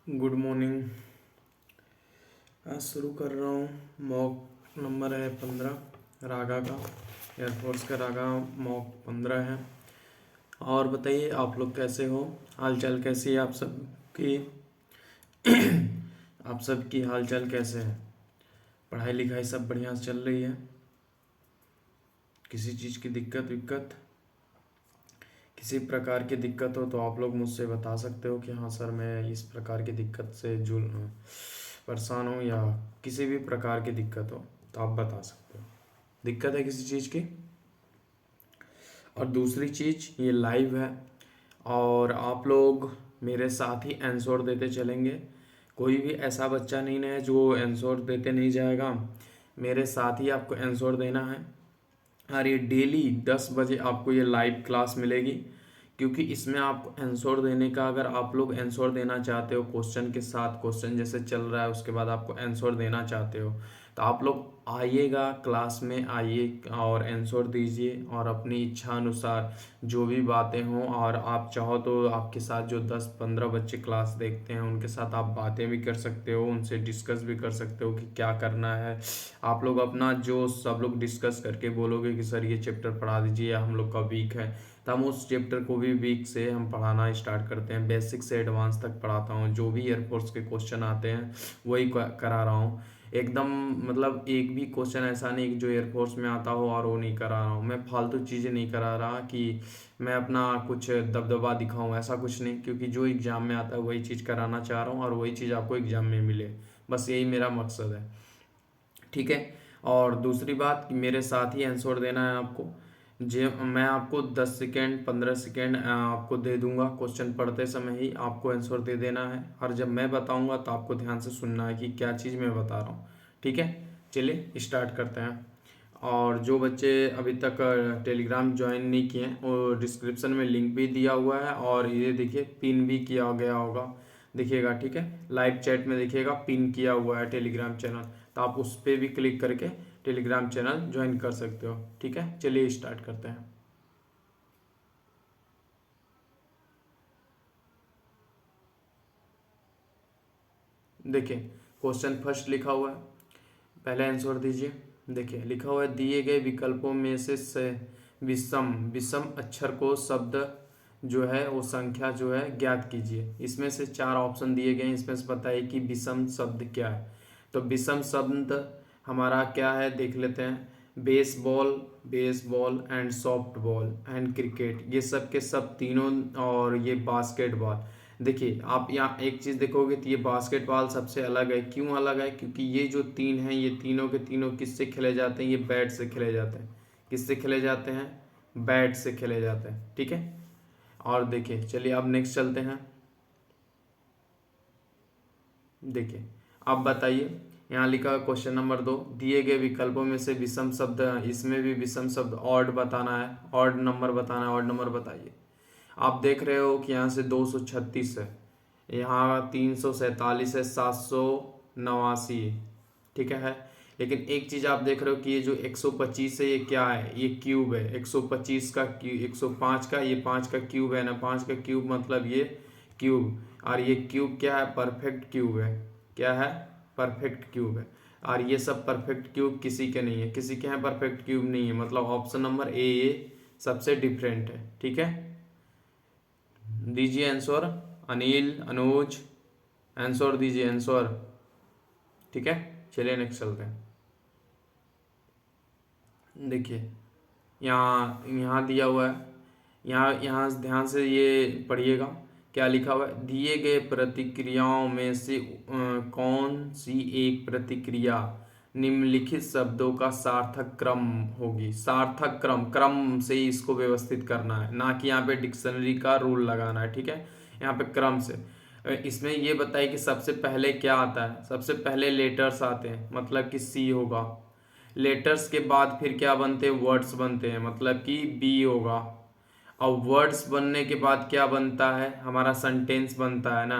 Good morning. आज शुरू कर रहा हूँ। मॉक नंबर है 15 रागा का। एयरफोर्स का रागा मॉक 15 है। और बताइए आप लोग कैसे हो, हाल चाल कैसी है आप सबकी। आप सबकी हाल चाल कैसे है, पढ़ाई लिखाई सब बढ़िया से चल रही है, किसी चीज़ की दिक्कत विक्कत, किसी प्रकार की दिक्कत हो तो आप लोग मुझसे बता सकते हो कि हाँ सर मैं इस प्रकार की दिक्कत से परेशान हूँ, या किसी भी प्रकार की दिक्कत हो तो आप बता सकते हो। दिक्कत है किसी चीज़ की। और दूसरी चीज़, ये लाइव है और आप लोग मेरे साथ ही आंसर देते चलेंगे। कोई भी ऐसा बच्चा नहीं है जो आंसर देते नहीं जाएगा, मेरे साथ ही आपको आंसर देना है। और ये डेली 10 बजे आपको ये लाइव क्लास मिलेगी, क्योंकि इसमें आपको आंसर देने का, अगर आप लोग आंसर देना चाहते हो क्वेश्चन के साथ, क्वेश्चन जैसे चल रहा है उसके बाद आपको आंसर देना चाहते हो तो आप लोग आइएगा, क्लास में आइए और आंसर दीजिए। और अपनी इच्छा अनुसार जो भी बातें हों, और आप चाहो तो आपके साथ जो 10-15 बच्चे क्लास देखते हैं उनके साथ आप बातें भी कर सकते हो, उनसे डिस्कस भी कर सकते हो कि क्या करना है। आप लोग अपना जो सब लोग डिस्कस करके बोलोगे कि सर ये चैप्टर पढ़ा दीजिए या हम लोग का वीक है, तो हम उस चैप्टर को भी वीक से हम पढ़ाना स्टार्ट करते हैं। बेसिक से एडवांस तक पढ़ाता हूँ, जो भी एयरफोर्स के क्वेश्चन आते हैं वही करा रहा हूँ एकदम। मतलब एक भी क्वेश्चन ऐसा नहीं कि जो एयरफोर्स में आता हो और वो नहीं करा रहा हूँ। मैं फालतू चीज़ें नहीं करा रहा कि मैं अपना कुछ दबदबा दिखाऊँ, ऐसा कुछ नहीं, क्योंकि जो एग्ज़ाम में आता है वही चीज़ कराना चाह रहा हूँ और वही चीज़ आपको एग्ज़ाम में मिले, बस यही मेरा मकसद है। ठीक है। और दूसरी बात कि मेरे साथ ही आंसर देना है आपको। जे मैं आपको 10 सेकेंड 15 सेकेंड आपको दे दूंगा, क्वेश्चन पढ़ते समय ही आपको आंसर दे देना है। और जब मैं बताऊंगा तो आपको ध्यान से सुनना है कि क्या चीज़ मैं बता रहा हूँ। ठीक है, चलिए स्टार्ट करते हैं। और जो बच्चे अभी तक टेलीग्राम ज्वाइन नहीं किए हैं, वो डिस्क्रिप्शन में लिंक भी दिया हुआ है, और ये देखिए पिन भी किया गया होगा, दिखेगा। ठीक है, लाइव चैट में दिखेगा पिन किया हुआ है टेलीग्राम चैनल, तो आप उस पर भी क्लिक करके टेलीग्राम चैनल ज्वाइन कर सकते हो। ठीक है, चलिए स्टार्ट करते हैं। देखिए क्वेश्चन फर्स्ट लिखा हुआ है, पहले आंसर दीजिए। देखिए लिखा हुआ है, दिए गए विकल्पों में से विषम विषम अक्षर को शब्द जो है वो संख्या जो है ज्ञात कीजिए। इसमें से 4 ऑप्शन दिए गए हैं, इसमें से बताइए कि विषम शब्द क्या है। तो विषम शब्द हमारा क्या है देख लेते हैं। Baseball, baseball and soft ball and cricket, ये सब के सब तीनों, और ये बास्केटबॉल। देखिए आप यहाँ एक चीज़ देखोगे तो ये बास्केटबॉल सबसे अलग है। क्यों अलग है? क्योंकि ये जो तीन हैं ये तीनों के तीनों किससे खेले जाते हैं? ये बैट से खेले जाते हैं। किससे खेले जाते हैं? बैट से खेले जाते हैं। ठीक है। और देखिए चलिए अब नेक्स्ट चलते हैं। देखिए आप बताइए, यहाँ लिखा क्वेश्चन नंबर 2, दिए गए विकल्पों में से विषम शब्द, इसमें भी विषम शब्द ऑड बताना है, ऑड नंबर बताना है। ऑड नंबर बताइए। आप देख रहे हो कि यहाँ से 236 है, यहाँ 347 है, 789 है। ठीक है। लेकिन एक चीज़ आप देख रहे हो कि ये जो 125 है ये क्या है? ये क्यूब है। 125 का क्यूब, 105 का, ये 5 का क्यूब है ना, 5 का क्यूब मतलब ये क्यूब। और ये क्यूब क्या है? परफेक्ट क्यूब है। क्या है? परफेक्ट क्यूब है। और ये सब परफेक्ट क्यूब किसी के नहीं है, किसी के यहाँ परफेक्ट क्यूब नहीं है, मतलब ऑप्शन नंबर ए सबसे डिफरेंट है। ठीक है, दीजिए आंसर। अनिल, अनुज, आंसर दीजिए आंसर। ठीक है, चलिए नेक्स्ट चलते हैं। देखिए यहाँ यहाँ दिया हुआ है, यहाँ यहाँ ध्यान से ये पढ़िएगा क्या लिखा हुआ है। दिए गए प्रतिक्रियाओं में से कौन सी एक प्रतिक्रिया निम्नलिखित शब्दों का सार्थक क्रम होगी? सार्थक क्रम, क्रम से ही इसको व्यवस्थित करना है, ना कि यहाँ पे डिक्शनरी का रूल लगाना है। ठीक है, यहाँ पे क्रम से। इसमें ये बताइए कि सबसे पहले क्या आता है? सबसे पहले लेटर्स आते हैं, मतलब कि सी होगा। लेटर्स के बाद फिर क्या बनते हैं? वर्ड्स बनते हैं, मतलब कि बी होगा। और वर्ड्स बनने के बाद क्या बनता है? हमारा सेंटेंस बनता है ना।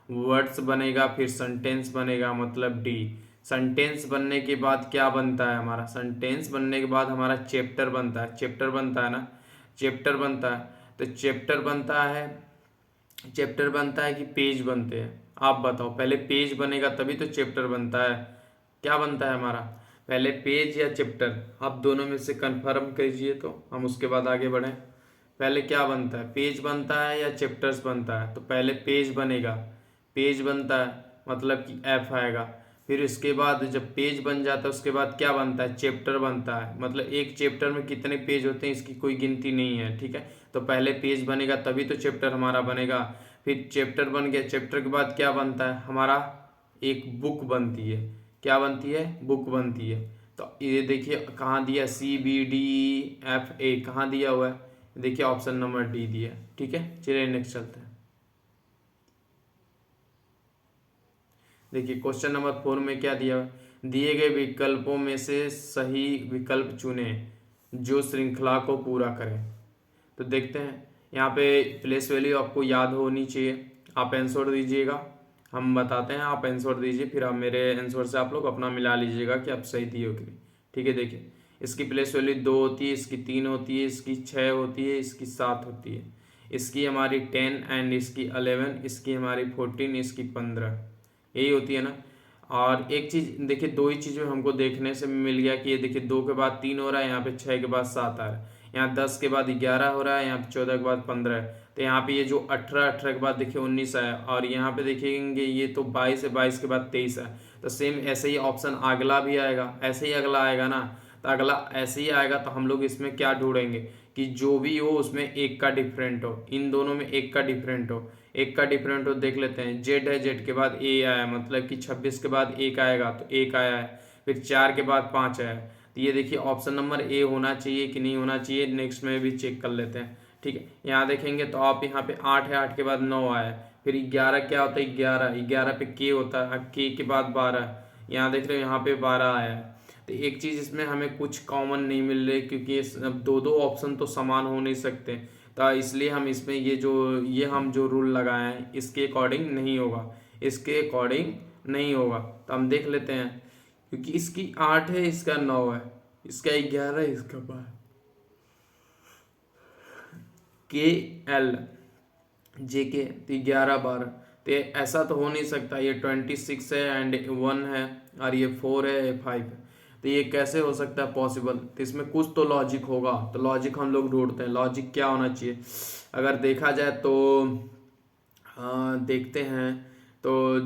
वर्ड्स बनेगा फिर सेंटेंस बनेगा, मतलब डी। सेंटेंस बनने के बाद क्या बनता है? हमारा सेंटेंस बनने के बाद हमारा चैप्टर बनता है। चैप्टर बनता है ना, चैप्टर बनता है। तो चैप्टर बनता है, चैप्टर बनता है कि पेज बनते हैं? आप बताओ, पहले पेज बनेगा तभी तो चैप्टर बनता है। क्या बनता है हमारा, पहले पेज या चैप्टर? आप दोनों में से कंफर्म कीजिए तो हम उसके बाद आगे बढ़ें। पहले क्या बनता है, पेज बनता है या चैप्टर्स बनता है? तो पहले पेज बनेगा, पेज बनता है मतलब कि एफ आएगा। फिर इसके बाद जब पेज बन जाता है उसके बाद क्या बनता है, चैप्टर बनता है। मतलब एक चैप्टर में कितने पेज होते हैं इसकी कोई गिनती नहीं है, ठीक है। तो पहले पेज बनेगा तभी तो चैप्टर हमारा बनेगा। फिर चैप्टर बन गया, चैप्टर के बाद क्या बनता है हमारा, एक बुक बनती है। क्या बनती है, बुक बनती है। तो ये देखिए कहाँ दिया, CBDEFA कहाँ दिया हुआ है, देखिए ऑप्शन नंबर डी दिया है, ठीक है। चलिए नेक्स्ट चलते हैं। देखिए क्वेश्चन नंबर 4 में क्या दिया हुआ है, दिए गए विकल्पों में से सही विकल्प चुने जो श्रृंखला को पूरा करें। तो देखते हैं, यहाँ पे प्लेस वैल्यू आपको याद होनी चाहिए। आप आंसर दीजिएगा, हम बताते हैं, आप आंसर दीजिए, फिर आप मेरे आंसर से आप लोग अपना मिला लीजिएगा कि आप सही दिए हो कि नहीं, ठीक है। देखिए इसकी प्लेस वैल्यू 2 होती है, इसकी 3 होती है, इसकी 6 होती है, इसकी 7 होती है, इसकी हमारी 10 एंड इसकी 11, इसकी हमारी 14, इसकी 15, यही होती है ना। और एक चीज देखिए, दो ही चीज में हमको देखने से मिल गया कि ये देखिए 2 के बाद 3 हो रहा है, यहाँ पे 6 के बाद 7 आ रहा है, यहाँ 10 के बाद 11 हो रहा है, यहाँ पे 14 के बाद 15 है। तो यहाँ पे ये जो 18 के बाद देखिए 19 आया, और यहाँ पे देखेंगे ये तो 22 है, 22 के बाद 23 है। तो सेम ऐसे ही ऑप्शन अगला भी आएगा, ऐसे ही अगला आएगा ना। तो अगला ऐसे ही आएगा, तो हम लोग इसमें क्या ढूंढेंगे कि जो भी हो उसमें एक का डिफरेंट हो, इन दोनों में एक का डिफरेंट हो। एक का डिफरेंट हो देख लेते हैं, जेड है, जेड के बाद ए आया, मतलब कि 26 के बाद एक आएगा तो एक आया है। फिर 4 के बाद 5 आया है। तो ये देखिए ऑप्शन नंबर ए होना चाहिए कि नहीं होना चाहिए, नेक्स्ट में भी चेक कर लेते हैं, ठीक है। यहाँ देखेंगे तो आप यहाँ पे 8 है, 8 के बाद 9 आया है। फिर 11 क्या होता है, 11 पे के होता है, के के बाद 12, यहाँ देख रहे हो यहाँ पे 12 आया है। तो एक चीज इसमें हमें कुछ कॉमन नहीं मिल रही, क्योंकि दो दो ऑप्शन तो समान हो नहीं सकते। तो इसलिए हम इसमें ये हम जो रूल लगाए हैं इसके अकॉर्डिंग नहीं होगा, इसके अकॉर्डिंग नहीं होगा। तो हम देख लेते हैं, क्योंकि इसकी 8 है, इसका 9 है, इसका 11 है, इसका 12, KL JK, तो 11 12। तो ऐसा तो हो नहीं सकता, ये 26 है एंड 1 है, और ये 4 है, 5 है। तो ये कैसे हो सकता है पॉसिबल, तो इसमें कुछ तो लॉजिक होगा। तो लॉजिक हम लोग ढूंढते हैं, लॉजिक क्या होना चाहिए। अगर देखा जाए तो देखते हैं, तो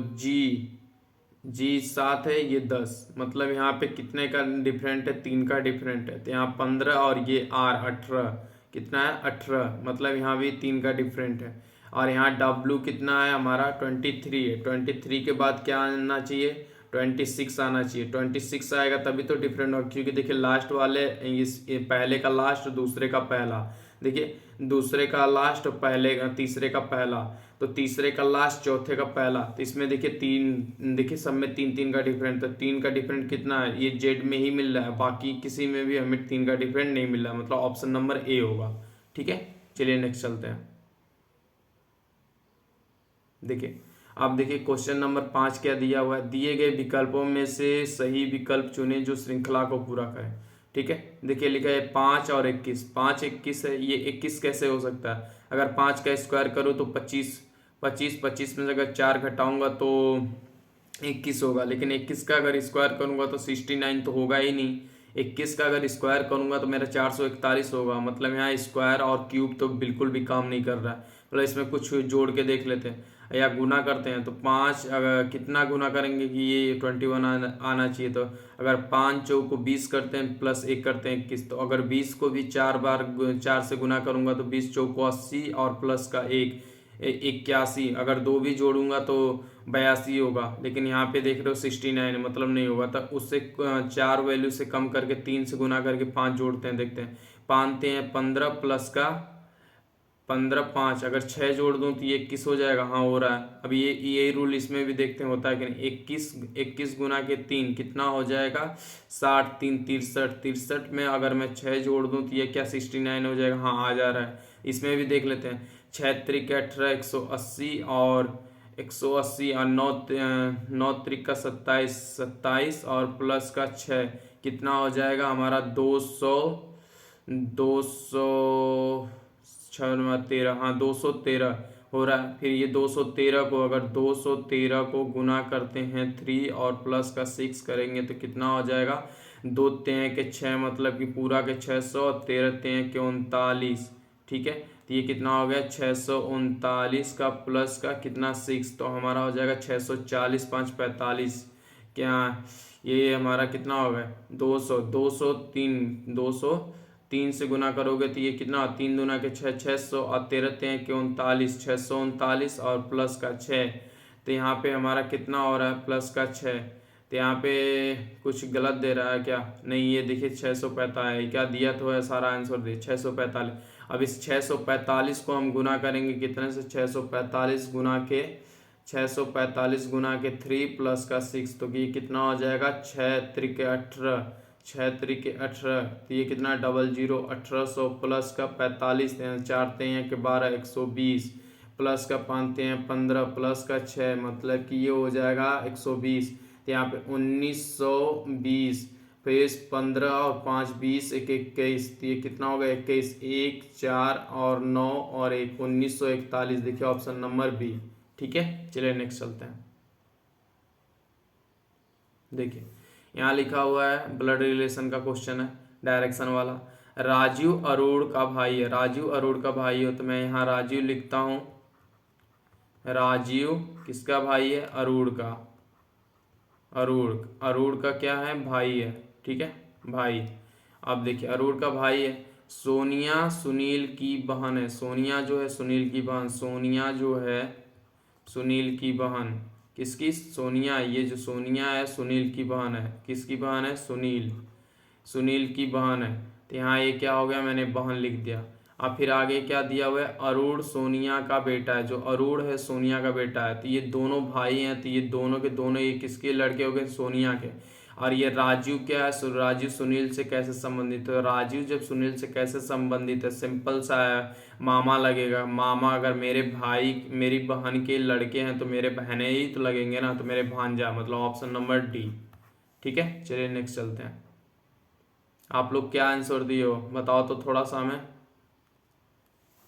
जी 7 है, ये 10, मतलब यहाँ पे कितने का डिफरेंट है, 3 का डिफरेंट है। तो यहाँ 15 और ये R 18, कितना है 18, मतलब यहाँ भी 3 का डिफरेंट है। और यहाँ W कितना है हमारा 23 है, 23 के बाद क्या आना चाहिए, 26 आना चाहिए। 26 आएगा तभी तो डिफरेंट होगा, क्योंकि देखिए लास्ट वाले ये पहले का लास्ट, दूसरे का पहला, देखिए दूसरे का लास्ट, पहले तीसरे का पहला, तो तीसरे का लास्ट, चौथे का पहला। तो इसमें देखिए 3, देखिए सब में 3 3 का डिफरेंट, तो 3 का डिफरेंट कितना है, ये जेड में ही मिल रहा है, बाकी किसी में भी हमें 3 का डिफरेंट नहीं मिल रहा, मतलब ऑप्शन नंबर ए होगा, ठीक है। चलिए नेक्स्ट चलते हैं। देखिए आप देखिए क्वेश्चन नंबर 5 क्या दिया हुआ है, दिए गए विकल्पों में से सही विकल्प चुने जो श्रृंखला को पूरा करें, ठीक है। देखिए लिखा है 5 और 21, 5 21 है, ये 21 कैसे हो सकता है। अगर 5 का स्क्वायर करूँ तो 25, 25 25 में से अगर 4 घटाऊंगा तो 21 होगा, लेकिन 21 का अगर स्क्वायर करूंगा तो 69 तो होगा ही नहीं। 21 का अगर स्क्वायर करूंगा तो मेरा 441 होगा, मतलब यहाँ स्क्वायर और क्यूब तो बिल्कुल भी काम नहीं कर रहा है। मतलब इसमें कुछ जोड़ के देख लेते हैं या गुना करते हैं, तो 5 अगर कितना गुना करेंगे कि ये 21 आना चाहिए। तो अगर 5 चौक को 20 करते हैं, प्लस 1 करते हैं 21, तो अगर 20 को भी 4 बार 4 से गुना करूंगा तो 20 चौक को 80 और प्लस का 1 81, अगर 2 भी जोड़ूंगा तो 82 होगा। लेकिन यहाँ पे देख रहे हो 69, मतलब नहीं होगा। तो उससे 4 वैल्यू से कम करके 3 से गुना करके 5 जोड़ते हैं, देखते हैं 5 हैं 15, प्लस का 15 5, अगर 6 जोड़ दूं तो ये 21 हो जाएगा, हाँ हो रहा है। अब ये यही रूल इसमें भी देखते हैं होता है कि नहीं। 21 गुना के 3 कितना हो जाएगा 60, 3 63, 63 में अगर मैं 6 जोड़ दूं तो ये क्या 69 हो जाएगा, हाँ आ जा रहा है। इसमें भी देख लेते हैं, 6 त्रिक 18, 180 और 180 और 9 त्रिक का 27, 27 और प्लस का 6 कितना हो जाएगा हमारा 200, 200 6 13, हाँ 213 हो रहा है। फिर ये 213 को, अगर 213 को गुना करते हैं 3 और प्लस का 6 करेंगे तो कितना हो जाएगा, 2 तें के 6 मतलब कि पूरा के 600 और 13 तें के 39। ठीक है, तो ये कितना हो गया 639 का प्लस का कितना 6, तो हमारा हो जाएगा 640, 5 45, क्या ये हमारा कितना हो गया 200, 203 से गुना करोगे तो ये कितना, 3 दूना के 6, 600 और 13 तें के 39, 639 और प्लस का 6, तो यहाँ पे हमारा कितना हो रहा है प्लस का 6, तो यहाँ पे कुछ गलत दे रहा है क्या, नहीं ये देखिए 645 क्या दिया तो है, सारा आंसर दे 645। अब इस 645 को हम गुना करेंगे कितने से, 645 गुना के 3 प्लस का 6, तो ये कितना हो जाएगा 6 त्रिक 18, 6 त्रिक 18, तो ये कितना 00, 1800 प्लस का 45, 4 तें के 12, 120 प्लस का 5 तें 15 प्लस का 6 मतलब कि ये हो जाएगा 120, तो यहाँ पे 1920, फिर 15 और 5 20, 1 21, तो ये कितना होगा 21, 1 4 और 9 और 1, 1941, देखिए ऑप्शन नंबर बी। ठीक है, चलिए नेक्स्ट चलते हैं। देखिए यहाँ लिखा हुआ है ब्लड रिलेशन का क्वेश्चन है, डायरेक्शन वाला। राजू अरूण का भाई है, राजू अरूण का भाई हो तो मैं यहाँ राजू लिखता हूँ, राजीव किसका भाई है, अरूण का, अरूण, अरूण का क्या है भाई है, ठीक है भाई। अब देखिए अरूण का भाई है, सोनिया सुनील की बहन है, सोनिया जो है सुनील की बहन, सोनिया जो है सुनील की बहन, किसकी, सोनिया, ये जो सोनिया है सुनील की बहन है, किसकी बहन है, सुनील, सुनील की बहन है, तो यहाँ ये क्या हो गया मैंने बहन लिख दिया। अब फिर आगे क्या दिया हुआ है, अरूण सोनिया का बेटा है, जो अरूण है सोनिया का बेटा है, तो ये दोनों भाई हैं, तो ये दोनों के दोनों ये किसके लड़के हो गए, सोनिया के। और ये राजू क्या है, राजू सुनील से कैसे संबंधित है, राजू जब सुनील से कैसे संबंधित है, सिंपल सा है, मामा लगेगा, मामा, अगर मेरे भाई मेरी बहन के लड़के हैं तो मेरे बहनें ही तो लगेंगे ना, तो मेरे भांजा, मतलब ऑप्शन नंबर डी। ठीक है, चलिए नेक्स्ट चलते हैं। आप लोग क्या आंसर दिए हो बताओ तो थोड़ा सा हमें,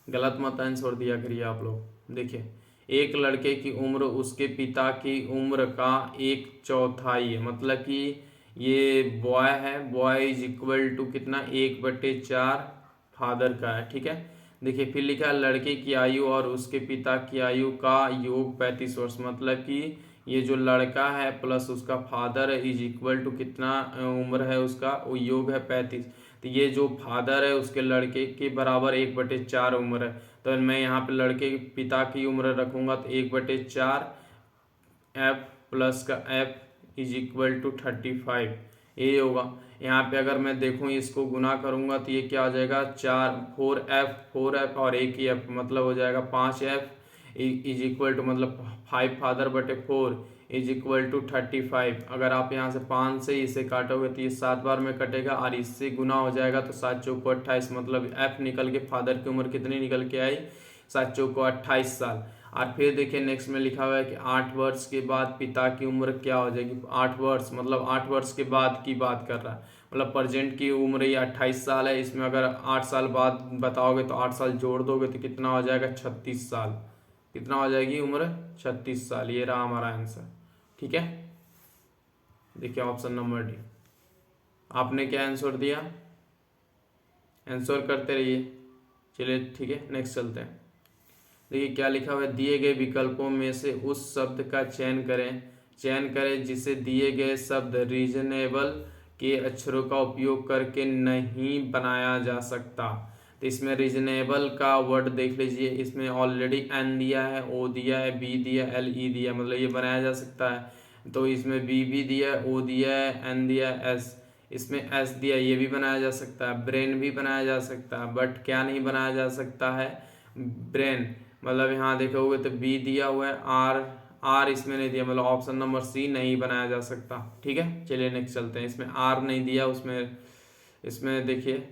गलत मत आंसर दिया करिए आप लोग। देखिए एक लड़के की उम्र उसके पिता की उम्र का 1/4 है, मतलब कि ये बॉय है, बॉय इज इक्वल टू कितना 1/4 फादर का है। ठीक है, देखिए फिर लिखा है लड़के की आयु और उसके पिता की आयु का योग 35 वर्ष, मतलब कि ये जो लड़का है प्लस उसका फादर है इज इक्वल टू कितना उम्र है उसका, वो योग है 35, तो ये जो फादर है उसके लड़के के बराबर 1/4 उम्र है, तो मैं यहाँ पे लड़के के पिता की उम्र रखूंगा तो 1/4 एफ प्लस का एफ इज इक्वल टू 35, ये होगा। यहाँ पे अगर मैं देखूँ इसको गुना करूँगा तो ये क्या हो जाएगा 4 एफ और एक ही एफ, मतलब हो जाएगा 5 एफ इज इक्वल टू, मतलब 5 फादर बटे 4 इज इक्वल टू 35। अगर आप यहाँ से 5 से इसे काटोगे तो ये 7 बार में कटेगा और इससे गुना हो जाएगा तो 7 चौको 28, मतलब एफ निकल के फादर की उम्र कितनी निकल के आई, 7 चौको 28 साल। और फिर देखिए नेक्स्ट में लिखा हुआ है कि 8 वर्ष के बाद पिता की उम्र क्या हो जाएगी, 8 वर्ष मतलब 8 वर्ष के बाद की बात कर रहा है, मतलब प्रेजेंट की उम्र ये 28 साल है, इसमें अगर 8 साल बाद बताओगे तो 8 साल जोड़ दोगे तो कितना हो जाएगा 36 साल, कितना हो जाएगी उम्र 36 साल, ये रहा हमारा आंसर। ठीक है, देखिए ऑप्शन नंबर डी। आपने क्या आंसर दिया, आंसर करते रहिए। चलिए ठीक है, नेक्स्ट चलते हैं। देखिए क्या लिखा हुआ है, दिए गए विकल्पों में से उस शब्द का चयन करें जिसे दिए गए शब्द रीजनेबल के अक्षरों का उपयोग करके नहीं बनाया जा सकता। तो इसमें रीजनेबल का वर्ड देख लीजिए, इसमें ऑलरेडी एन दिया है, ओ दिया है, बी दिया, एल ई दिया, मतलब ये बनाया जा सकता है। तो इसमें बी भी दिया है, ओ दिया है, एन दिया है, एस, इसमें एस दिया, ये भी बनाया जा सकता है, ब्रेन भी बनाया जा सकता है, बट क्या नहीं बनाया जा सकता है, ब्रेन, मतलब यहाँ देखोगे तो बी दिया हुआ है, आर आर इसमें नहीं दिया, मतलब ऑप्शन नंबर सी नहीं बनाया जा सकता। ठीक है, चलिए नेक्स्ट चलते हैं। इसमें आर नहीं दिया, उसमें इसमें देखिए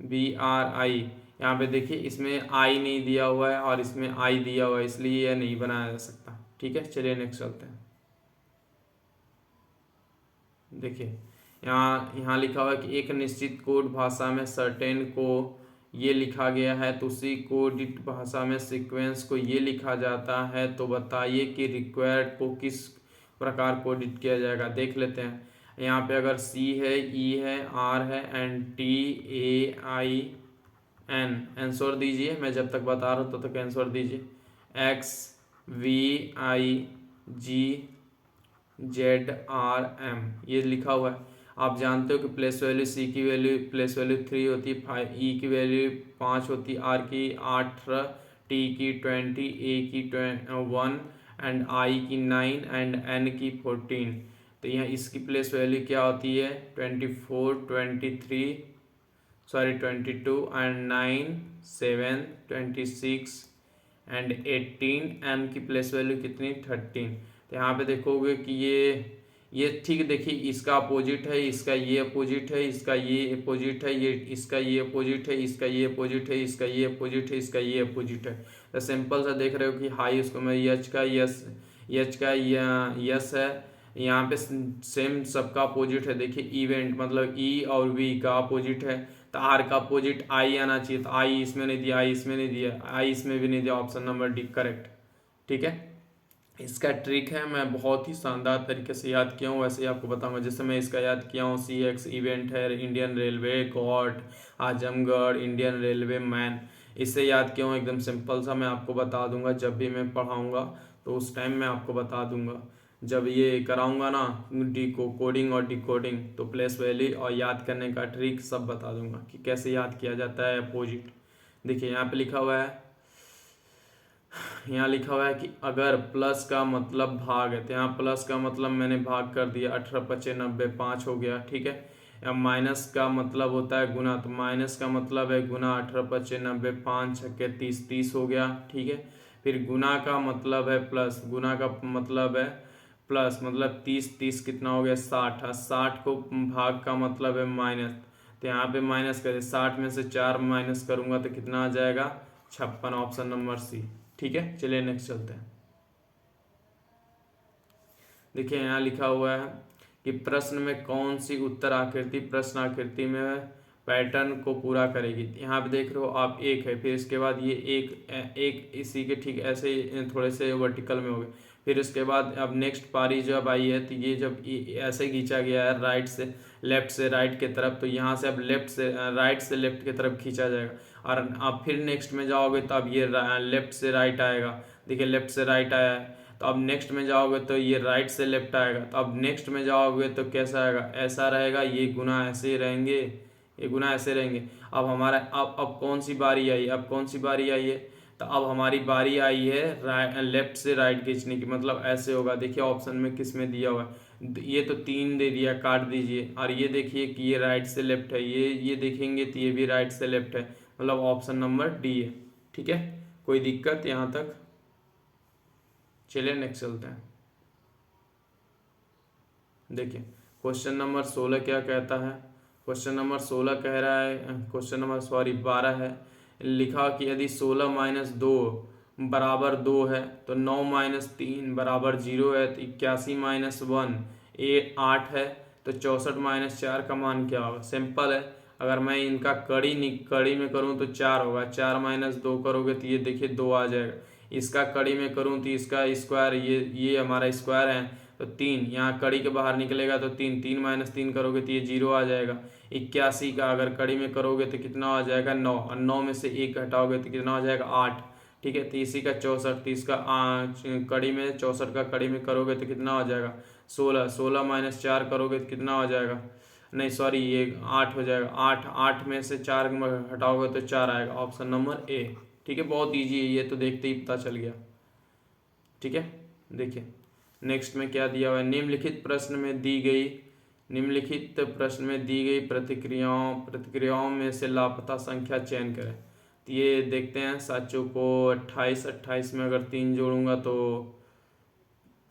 बी आर आई, यहाँ पे देखिए इसमें आई नहीं दिया हुआ है और इसमें आई दिया हुआ है, इसलिए यह नहीं बनाया जा सकता। ठीक है, चलिए नेक्स्ट चलते हैं। देखिए यहाँ यहाँ लिखा हुआ है कि एक निश्चित कोड भाषा में सर्टेन को ये लिखा गया है, तो उसी कोडित भाषा में सीक्वेंस को ये लिखा जाता है। तो बताइए कि रिक्वायर्ड को किस प्रकार कोडित किया जाएगा। देख लेते हैं। यहाँ पे अगर सी है, ई है, आर है and T A I N, answer दीजिए। मैं जब तक बता रहा हूँ तब तक आंसर दीजिए। X V I G Z R M, ये लिखा हुआ है। आप जानते हो कि प्लेस वैल्यू, सी की वैल्यू प्लेस वैल्यू 3 होती है, 5 ई की वैल्यू 5 होती, आर की 8, टी की 20, ए की 1 एंड आई की 9 एंड एन की 14। तो यहाँ इसकी प्लेस वैल्यू क्या होती है 24, 23, सॉरी 22 एंड 9, 7, 26 एंड 18। एम की प्लेस वैल्यू कितनी 13। तो यहाँ पे देखोगे कि ये ठीक, देखिए इसका अपोजिट है, इसका ये अपोजिट है, इसका ये अपोजिट है, ये इसका ये अपोजिट है, इसका ये अपोजिट है, इसका ये अपोजिट है, इसका ये अपोजिट है। तो सिंपल सा देख रहे हो कि हाई उसको मैं यच का यस है। यहाँ पे सेम सबका अपोजिट है। देखिए इवेंट मतलब ई और वी का अपोजिट है, तो आर का अपोजिट आई आना चाहिए। तो आई इसमें नहीं दिया, आई इसमें नहीं दिया, आई इसमें भी नहीं दिया। Option number D correct. ठीक है, इसका ट्रिक है, मैं बहुत ही शानदार तरीके से याद किया हूँ, वैसे ही आपको बताऊंगा। जैसे मैं इसका याद किया हूँ, सी एक्स इवेंट है, Indian railway, God, Azamgarh, Indian railway man, इससे याद किया हूँ। एकदम सिंपल सा मैं आपको बता दूंगा, जब भी मैं पढ़ाऊँगा तो उस टाइम मैं आपको बता दूंगा। जब ये कराऊंगा ना कोडिंग और डिकोडिंग, तो प्लेस वैल्यू और याद करने का ट्रिक सब बता दूंगा कि कैसे याद किया जाता है अपोजिट। देखिए यहाँ पे लिखा हुआ है, यहाँ लिखा हुआ है कि अगर प्लस का मतलब भाग है, तो यहाँ प्लस का मतलब मैंने भाग कर दिया, 18 25 90 5 हो गया। ठीक है, या माइनस का मतलब होता है गुना, तो माइनस का मतलब है गुना, 18 25 90 5 छक्के 30 30 हो गया। ठीक है, फिर गुना का मतलब है प्लस, गुना का मतलब है प्लस, मतलब 30 30 कितना हो गया 60। 60 को भाग का मतलब है माइनस, तो यहाँ पे माइनस करें, 60 में से 4 माइनस करूंगा तो कितना आ जाएगा 56। Option number C. ठीक है, चलिए नेक्स्ट चलते हैं। देखिए यहाँ लिखा हुआ है कि प्रश्न में कौन सी उत्तर आकृति प्रश्न आकृति में पैटर्न को पूरा करेगी। यहाँ पे देख रहे हो आप, एक है, फिर इसके बाद ये एक इसी के ठीक ऐसे ही थोड़े से वर्टिकल में हो गए। फिर इसके बाद अब नेक्स्ट पारी जब आई है, तो ये जब ऐसे खींचा गया है राइट से लेफ्ट से राइट की तरफ, तो यहाँ से अब लेफ्ट से राइट से लेफ्ट की तरफ खींचा जाएगा। और अब फिर नेक्स्ट में जाओगे तो अब ये लेफ्ट से राइट आएगा। देखिए लेफ्ट से राइट आया है, तो अब नेक्स्ट में जाओगे तो ये राइट से लेफ्ट आएगा। तो अब नेक्स्ट में जाओगे तो कैसा आएगा, ऐसा रहेगा। ये गुना ऐसे ही रहेंगे, ये गुना ऐसे रहेंगे। अब हमारा अब कौन सी बारी आई, अब कौन सी बारी आई है, तो अब हमारी बारी आई है लेफ्ट से राइट खींचने की, मतलब ऐसे होगा। देखिए ऑप्शन में किस में दिया हुआ है, ये तो 3 दे दिया, काट दीजिए। और ये देखिए कि ये राइट से लेफ्ट है, ये देखेंगे तो ये भी राइट से लेफ्ट है, मतलब ऑप्शन नंबर डी है। ठीक है, कोई दिक्कत यहाँ तक। चलिए नेक्स्ट चलते हैं। देखिए क्वेश्चन नंबर 16 क्या कहता है। क्वेश्चन नंबर 16 कह रहा है, क्वेश्चन नंबर 12 है। लिखा कि यदि 16 माइनस 2 बराबर 2 है, तो 9 माइनस 3 बराबर 0 है, तो 81 माइनस 1 8 है, तो 64 माइनस 4 का मान क्या होगा। सिंपल है, अगर मैं इनका कड़ी में करूँ तो 4 होगा, 4 माइनस 2 करोगे तो ये देखिए 2 आ जाएगा। इसका कड़ी में करूँ तो इसका स्क्वायर, ये हमारा स्क्वायर है, तो 3 यहाँ कड़ी के बाहर निकलेगा, तो 3 3 माइनस 3 करोगे तो ये 0 आ जाएगा। 81 का अगर कड़ी में करोगे तो कितना आ जाएगा 9, और 9 में से 1 घटाओगे तो कितना हो जाएगा 8। ठीक है, तो इसी का 64, तो इसका कड़ी में 64 का कड़ी में करोगे तो कितना हो जाएगा 16। 16 माइनस 4 करोगे तो कितना हो जाएगा, नहीं सॉरी ये 8 हो जाएगा। 8 में से 4 हटाओगे तो 4 आएगा। Option number A. ठीक है, बहुत ईजी है, ये तो देखते ही पता चल गया। ठीक है, देखिए नेक्स्ट में क्या दिया हुआ है। निम्नलिखित प्रश्न में दी गई प्रतिक्रियाओं में से लापता संख्या चयन करें। तो ये देखते हैं, साचो को 28 में अगर 3 जोड़ूंगा तो,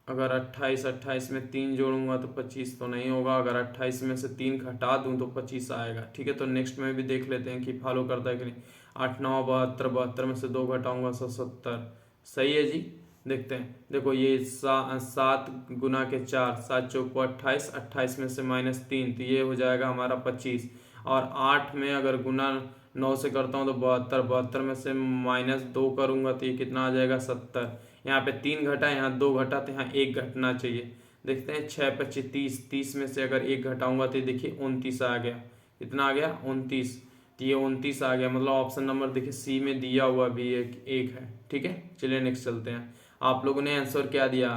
अगर 28 में 3 जोड़ूंगा तो 25 तो नहीं होगा। अगर 28 में से 3 घटा दूं तो 25 आएगा। ठीक है, तो नेक्स्ट में भी देख लेते हैं कि फॉलो करता है कि नहीं। 8 9 72, 72 में से 2 घटाऊंगा 170। सही है जी। देखते हैं, देखो ये 7 गुना के 4, 7 चौको 28, 28 में से -3, तो ये हो जाएगा हमारा 25। और 8 में अगर गुना 9 से करता हूँ तो 72, 72 में से -2 करूँगा तो ये कितना आ जाएगा 70। यहाँ पे 3 घटा, यहाँ 2 घटा, तो यहाँ 1 घटना चाहिए। देखते हैं 6 25 30, 30 में से अगर 1 घटाऊंगा तो ये देखिए 29 आ गया। कितना आ गया 29, तो ये 29 आ गया। मतलब ऑप्शन नंबर देखिए सी में दिया हुआ भी एक है। ठीक है, चलिए नेक्स्ट चलते हैं। आप लोगों ने आंसर क्या दिया,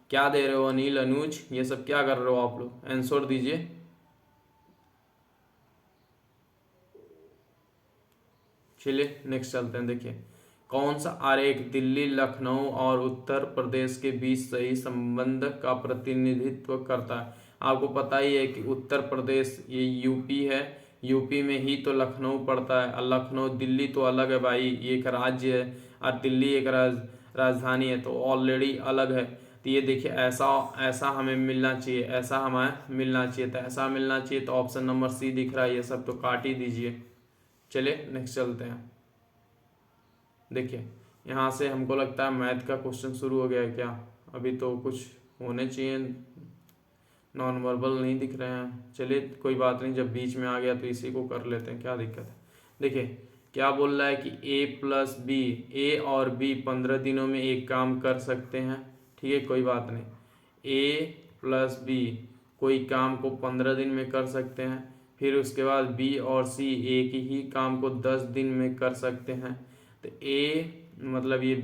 क्या दे रहे हो अनिल, अनुज, ये सब क्या कर रहे हो आप लोग, आंसर दीजिए। चलिए नेक्स्ट चलते हैं। देखिए कौन सा आरेख दिल्ली, लखनऊ और उत्तर प्रदेश के बीच सही संबंध का प्रतिनिधित्व करता है। आपको पता ही है कि उत्तर प्रदेश ये यूपी है, यूपी में ही तो लखनऊ पड़ता है, और लखनऊ, दिल्ली तो अलग है भाई, ये एक राज्य है और दिल्ली एक राजधानी है, तो ऑलरेडी अलग है। तो ये देखिए ऐसा ऐसा हमें मिलना चाहिए, ऐसा हमें मिलना चाहिए, तो ऐसा मिलना चाहिए, तो ऑप्शन नंबर सी दिख रहा है, ये सब तो काट ही दीजिए। चलिए नेक्स्ट चलते हैं। देखिए यहाँ से हमको लगता है मैथ का क्वेश्चन शुरू हो गया है क्या, अभी तो कुछ होने चाहिए, नॉन वर्बल नहीं दिख रहे हैं। चलिए कोई बात नहीं, जब बीच में आ गया तो इसी को कर लेते हैं, क्या दिक्कत है। देखिए क्या बोल रहा है कि ए प्लस बी, ए और बी 15 दिनों में एक काम कर सकते हैं। ठीक है, कोई बात नहीं, ए प्लस बी कोई काम को 15 दिन में कर सकते हैं। फिर उसके बाद बी और सी एक ही काम को 10 दिन में कर सकते हैं। तो ए मतलब ये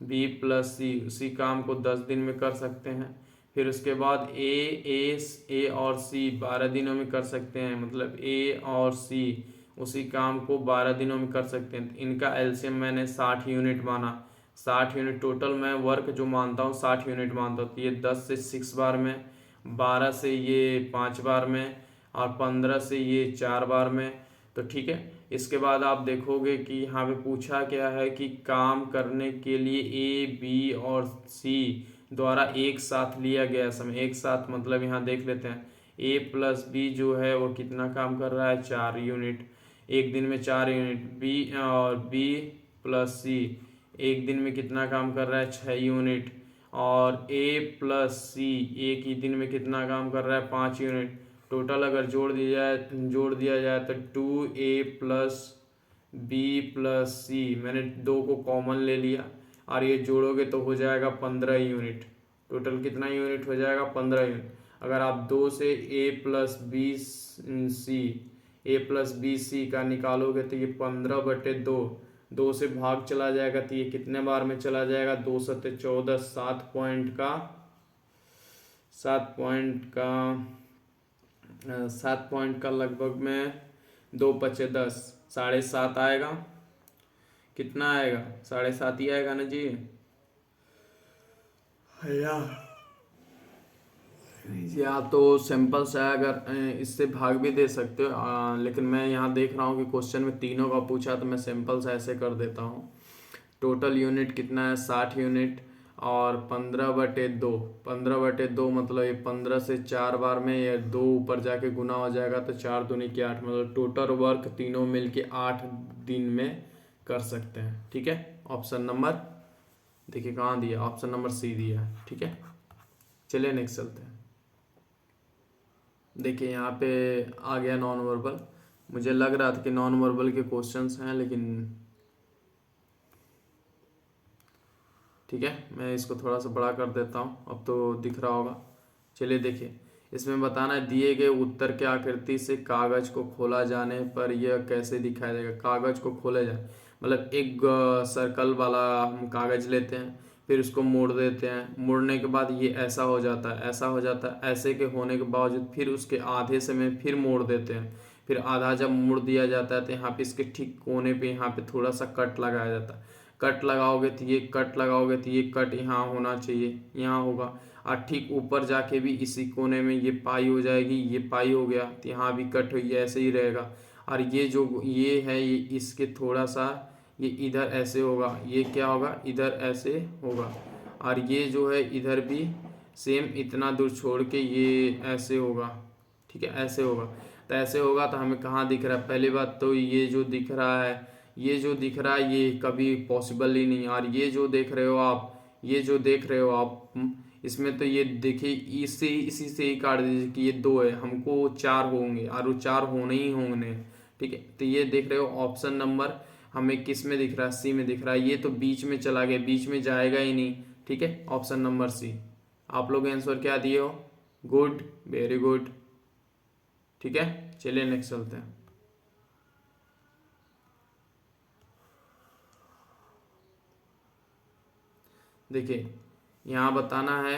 बी प्लस सी उसी काम को 10 दिन में कर सकते हैं। फिर उसके बाद ए और सी 12 दिनों में कर सकते हैं, मतलब ए और सी उसी काम को 12 दिनों में कर सकते हैं। तो इनका एलसीएम मैंने 60 यूनिट माना, 60 यूनिट टोटल मैं वर्क जो मानता हूँ 60 यूनिट मानता हूँ। तो ये 10 से 6 बार में, 12 से ये 5 बार में, और 15 से ये 4 बार में। तो ठीक है, इसके बाद आप देखोगे कि यहाँ पे पूछा क्या है कि काम करने के लिए ए बी और सी द्वारा एक साथ लिया गया समय, एक साथ मतलब यहाँ देख लेते हैं ए प्लस बी जो है वो कितना काम कर रहा है 4 यूनिट, एक दिन में 4 यूनिट। बी और बी प्लस सी एक दिन में कितना काम कर रहा है 6 यूनिट। और ए प्लस सी एक ही दिन में कितना काम कर रहा है 5 यूनिट। टोटल अगर जोड़ दिया जाए तो 2a प्लस बी प्लस सी, मैंने 2 को कॉमन ले लिया और ये जोड़ोगे तो हो जाएगा 15 यूनिट। टोटल कितना यूनिट हो जाएगा 15 यूनिट। अगर आप 2 से ए प्लस बी सी का निकालोगे तो ये 15/2, 2 से भाग चला जाएगा तो ये कितने बार में चला जाएगा, 2 सत्ते 14, 7 पॉइंट का लगभग में 2 पचे 10, 7.5 आएगा। कितना आएगा 7.5 ही आएगा ना जी। या तो सिंपल सा है, अगर इससे भाग भी दे सकते हो, लेकिन मैं यहाँ देख रहा हूँ कि क्वेश्चन में तीनों का पूछा तो मैं सिंपल सा ऐसे कर देता हूँ। टोटल यूनिट कितना है 60 यूनिट, और 15/2, 15/2 मतलब ये 15 से 4 बार में ये 2 ऊपर जाके गुना हो जाएगा तो 4 दूनी के 8, मतलब टोटल वर्क तीनों मिलके 8 दिन में कर सकते हैं। ठीक है, ऑप्शन नंबर देखिए कहाँ दिया, ऑप्शन नंबर सी दिया है। ठीक है, चलिए नेक्स्ट चलते हैं। देखिए यहाँ पे आ गया नॉन वर्बल, मुझे लग रहा था कि नॉन वर्बल के क्वेश्चंस हैं, लेकिन ठीक है मैं इसको थोड़ा सा बड़ा कर देता हूँ, अब तो दिख रहा होगा। चलिए देखिए, इसमें बताना है दिए गए उत्तर के आकृति से कागज को खोला जाने पर यह कैसे दिखाया जाएगा। कागज को खोला जाए मतलब एक सर्कल वाला हम कागज लेते हैं, फिर उसको मोड़ देते हैं, मोड़ने के बाद ये ऐसा हो जाता है, ऐसा हो जाता है, ऐसे के होने के बावजूद फिर उसके आधे से में फिर मोड़ देते हैं, फिर आधा जब मोड़ दिया जाता है तो यहाँ पे इसके ठीक कोने पे यहाँ पे थोड़ा सा कट लगाया जाता है। कट लगाओगे तो ये कट यहाँ होना चाहिए, यहाँ होगा, और ठीक ऊपर जाके भी इसी कोने में ये पाई हो जाएगी, ये पाई हो गया तो यहाँ भी कट हुई, ऐसे ही रहेगा। और ये जो ये है ये इसके थोड़ा सा ये इधर ऐसे होगा, ये क्या होगा इधर ऐसे होगा, और ये जो है इधर भी सेम इतना दूर छोड़ के ये ऐसे होगा। ठीक है, ऐसे होगा, तो ऐसे होगा तो हमें कहाँ दिख रहा है, पहली बात तो ये जो दिख रहा है, ये जो दिख रहा है ये कभी पॉसिबल ही नहीं। और ये जो देख रहे हो आप, इसमें तो ये देखिए इसी से ही काट दीजिए कि ये 2 है, हमको 4 होंगे और वो 4 होने ही होंगे, ठीक है। तो ये देख रहे हो ऑप्शन नंबर हमें किस में दिख रहा है, सी में दिख रहा है। ये तो बीच में चला गया, बीच में जाएगा ही नहीं, ठीक है। Option number C. आप लोग आंसर क्या दिए हो? गुड, वेरी गुड, ठीक है। चलिए नेक्स्ट चलते हैं। देखिए यहाँ बताना है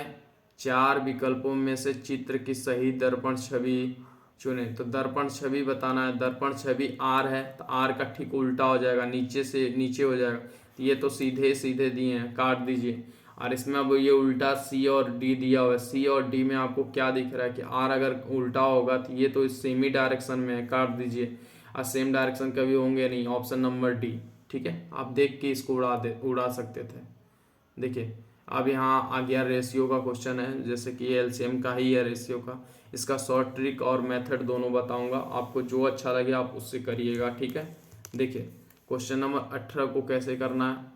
4 विकल्पों में से चित्र की सही दर्पण छवि चुने। तो दर्पण छवि बताना है। दर्पण छवि आर है तो आर का ठीक उल्टा हो जाएगा, नीचे से नीचे हो जाएगा। तो ये तो सीधे सीधे दिए हैं, काट दीजिए। और इसमें अब ये उल्टा सी और डी दिया हुआ है। सी और डी में आपको क्या दिख रहा है कि आर अगर उल्टा होगा तो ये तो सेमी डायरेक्शन में है, काट दीजिए। और सेम डायरेक्शन कभी होंगे नहीं, ऑप्शन नंबर डी, ठीक है। आप देख के इसको उड़ा सकते थे। देखिए अब यहाँ आ गया रेशियो का क्वेश्चन है, जैसे कि ये एलसीएम का ही है रेशियो का। इसका शॉर्ट ट्रिक और मेथड दोनों बताऊंगा, आपको जो अच्छा लगे आप उससे करिएगा, ठीक है। देखिए क्वेश्चन नंबर 18 को कैसे करना है।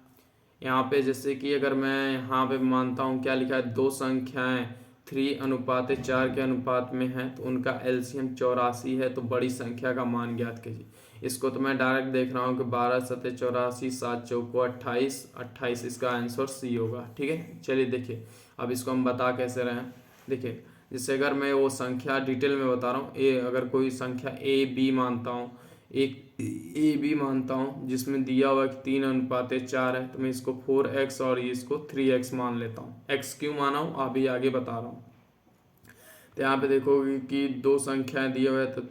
यहाँ पे जैसे कि अगर मैं यहाँ पे मानता हूँ क्या लिखा है, दो संख्याएं 3:4 के अनुपात में है तो उनका एलसीएम 84 है, तो बड़ी संख्या का मान ज्ञात कीजिए। इसको तो मैं डायरेक्ट देख रहा हूँ कि 12×7 = 84, 7×4 = 28, 28 इसका आंसर सी होगा, ठीक है। चलिए देखिए अब इसको हम बता कैसे रहे हैं। देखिए जैसे अगर मैं वो संख्या डिटेल में बता रहा हूँ, अगर कोई संख्या ए बी मानता हूँ, एक ए बी मानता हूँ जिसमें दिया हुआ है कि 3:4 है, तो मैं इसको 4x और इसको 3x मान लेता हूँ। x क्यों माना हूँ अभी आगे बता रहा हूँ। तो यहाँ पे देखोगे कि दो संख्याएं दिए हुए तो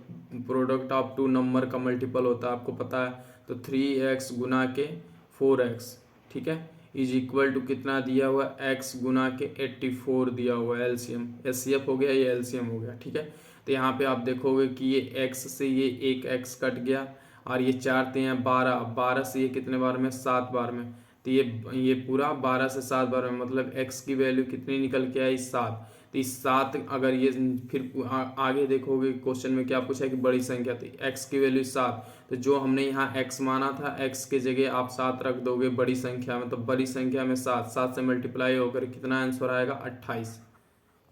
प्रोडक्ट ऑफ टू नंबर का मल्टीपल होता है, आपको पता है। तो 3x गुना के 4x, ठीक है, इज इक्वल टू कितना दिया हुआ है, x गुना के 84 दिया हुआ है। एलसीएम एचसीएफ हो गया, ये एलसीएम हो गया, ठीक है। तो यहाँ पे आप देखोगे कि ये x से ये एक x कट गया और ये 4 × 3 = 12, 12 से ये कितने बार में, 7 बार में। तो ये पूरा 12 से 7 बार में, मतलब x की वैल्यू कितनी निकल के आई, 7। तो इस 7 अगर ये फिर आगे देखोगे क्वेश्चन में क्या पूछा है कि बड़ी संख्या थी, x की वैल्यू 7, तो जो हमने यहाँ x माना था x के जगह आप 7 रख दोगे बड़ी संख्या में, तो बड़ी संख्या में 7, 7 से मल्टीप्लाई होकर कितना आंसर आएगा, 28,